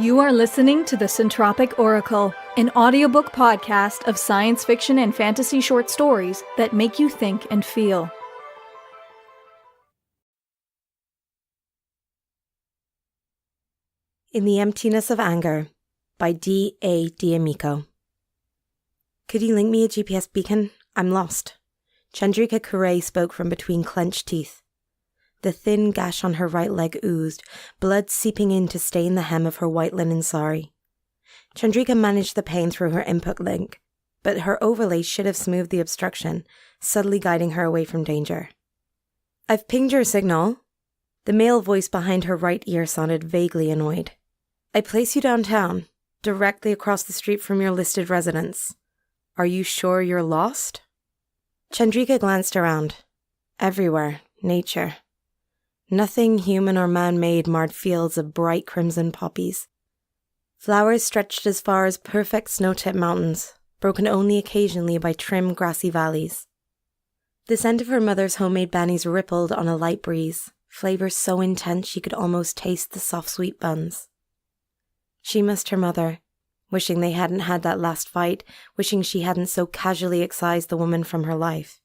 You are listening to the Centropic Oracle, an audiobook podcast of science fiction and fantasy short stories that make you think and feel. In the Emptiness of Anger by D.A. D'Amico. Could you link me a GPS beacon? I'm lost. Chandrika Kure spoke from between clenched teeth. The thin gash on her right leg oozed, blood seeping in to stain the hem of her white linen sari. Chandrika managed the pain through her input link, but her overlay should have smoothed the obstruction, subtly guiding her away from danger. I've pinged your signal. The male voice behind her right ear sounded vaguely annoyed. I place you downtown, directly across the street from your listed residence. Are you sure you're lost? Chandrika glanced around. Everywhere, nature. Nothing human or man-made marred fields of bright crimson poppies. Flowers stretched as far as perfect snow-tipped mountains, broken only occasionally by trim grassy valleys. The scent of her mother's homemade bannies rippled on a light breeze, flavor so intense she could almost taste the soft sweet buns. She missed her mother, wishing they hadn't had that last fight, wishing she hadn't so casually excised the woman from her life.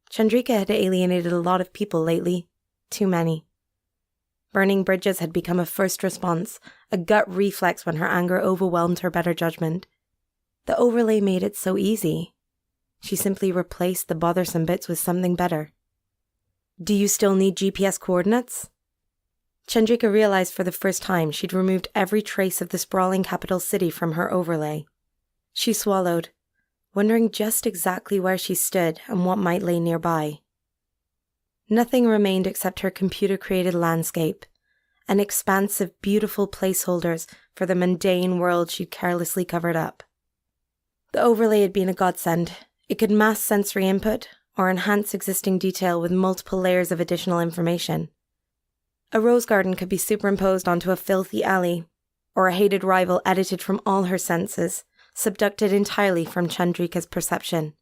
Chandrika had alienated a lot of people lately. Too many. Burning bridges had become a first response, a gut reflex when her anger overwhelmed her better judgment. The overlay made it so easy. She simply replaced the bothersome bits with something better. Do you still need GPS coordinates? Chandrika realized for the first time she'd removed every trace of the sprawling capital city from her overlay. She swallowed, wondering just exactly where she stood and what might lay nearby. Nothing remained except her computer-created landscape, an expanse of beautiful placeholders for the mundane world she'd carelessly covered up. The overlay had been a godsend. It could mask sensory input or enhance existing detail with multiple layers of additional information. A rose garden could be superimposed onto a filthy alley, or a hated rival edited from all her senses, subducted entirely from Chandrika's perception.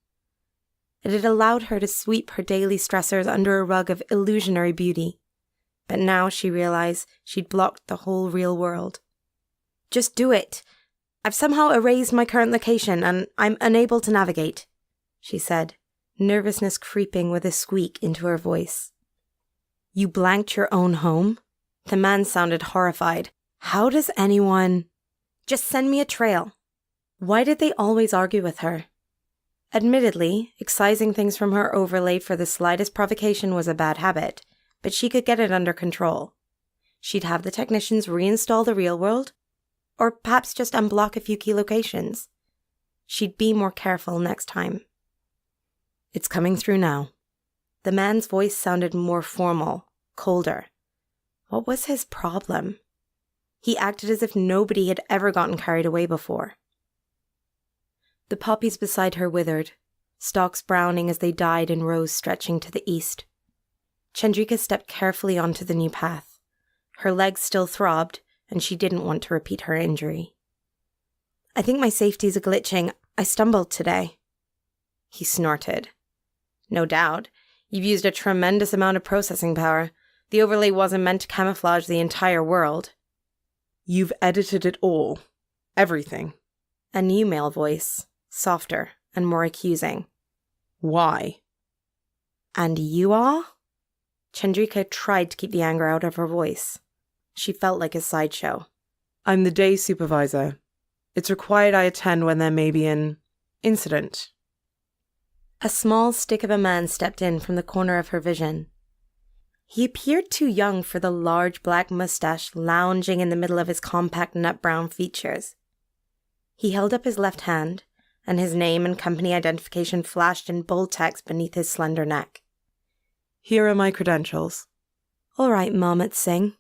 It had allowed her to sweep her daily stressors under a rug of illusionary beauty. But now she realized she'd blocked the whole real world. Just do it. I've somehow erased my current location and I'm unable to navigate, she said, nervousness creeping with a squeak into her voice. You blanked your own home? The man sounded horrified. How does anyone... Just send me a trail. Why did they always argue with her? Admittedly, excising things from her overlay for the slightest provocation was a bad habit, but she could get it under control. She'd have the technicians reinstall the real world, or perhaps just unblock a few key locations. She'd be more careful next time. It's coming through now. The man's voice sounded more formal, colder. What was his problem? He acted as if nobody had ever gotten carried away before. The poppies beside her withered, stalks browning as they died in rows stretching to the east. Chandrika stepped carefully onto the new path. Her legs still throbbed, and she didn't want to repeat her injury. I think my safety's a glitching. I stumbled today. He snorted. No doubt. You've used a tremendous amount of processing power. The overlay wasn't meant to camouflage the entire world. You've edited it all. Everything. A new male voice. Softer and more accusing. Why? And you are? Chandrika tried to keep the anger out of her voice. She felt like a sideshow. I'm the day supervisor. It's required I attend when there may be an incident. A small stick of a man stepped in from the corner of her vision. He appeared too young for the large black mustache lounging in the middle of his compact nut-brown features. He held up his left hand, and his name and company identification flashed in bold text beneath his slender neck. Here are my credentials. All right, Marmot Singh.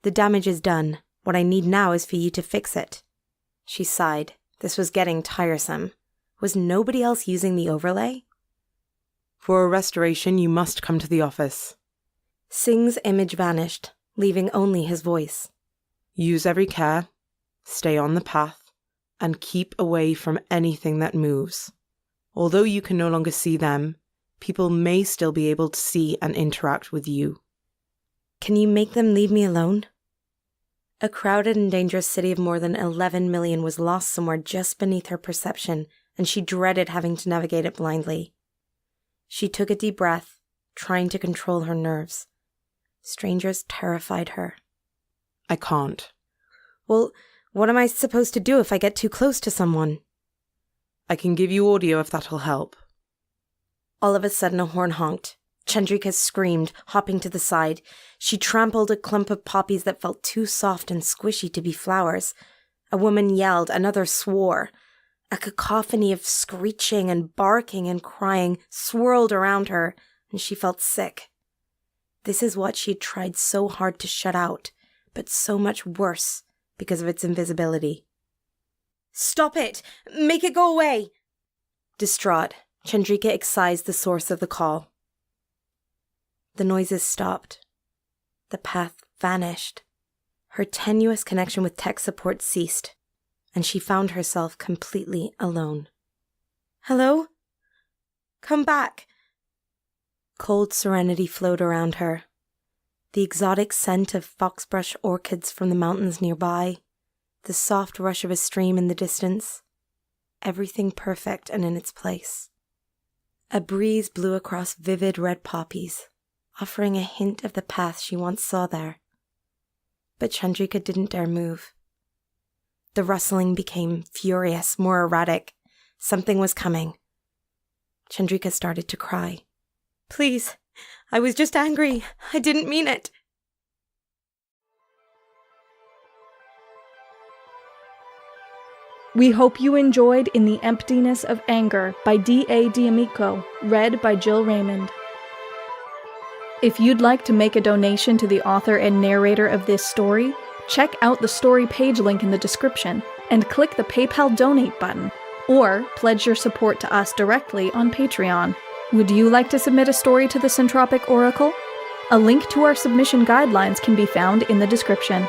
The damage is done. What I need now is for you to fix it. She sighed. This was getting tiresome. Was nobody else using the overlay? For a restoration, you must come to the office. Singh's image vanished, leaving only his voice. Use every care. Stay on the path. And keep away from anything that moves. Although you can no longer see them, people may still be able to see and interact with you. Can you make them leave me alone? A crowded and dangerous city of more than 11 million was lost somewhere just beneath her perception, and she dreaded having to navigate it blindly. She took a deep breath, trying to control her nerves. Strangers terrified her. I can't. Well, what am I supposed to do if I get too close to someone? I can give you audio if that'll help. All of a sudden, a horn honked. Chandrika screamed, hopping to the side. She trampled a clump of poppies that felt too soft and squishy to be flowers. A woman yelled, another swore. A cacophony of screeching and barking and crying swirled around her, and she felt sick. This is what she'd tried so hard to shut out, but so much worse because of its invisibility. "Stop it! Make it go away!" Distraught, Chandrika excised the source of the call. The noises stopped. The path vanished. Her tenuous connection with tech support ceased, and she found herself completely alone. "Hello? Come back." Cold serenity flowed around her. The exotic scent of foxbrush orchids from the mountains nearby, the soft rush of a stream in the distance, everything perfect and in its place. A breeze blew across vivid red poppies, offering a hint of the path she once saw there. But Chandrika didn't dare move. The rustling became furious, more erratic. Something was coming. Chandrika started to cry. "Please, I was just angry. I didn't mean it." We hope you enjoyed In the Emptiness of Anger by D.A. D'Amico, read by Jill Raymond. If you'd like to make a donation to the author and narrator of this story, check out the story page link in the description and click the PayPal donate button, or pledge your support to us directly on Patreon. Would you like to submit a story to the Centropic Oracle? A link to our submission guidelines can be found in the description.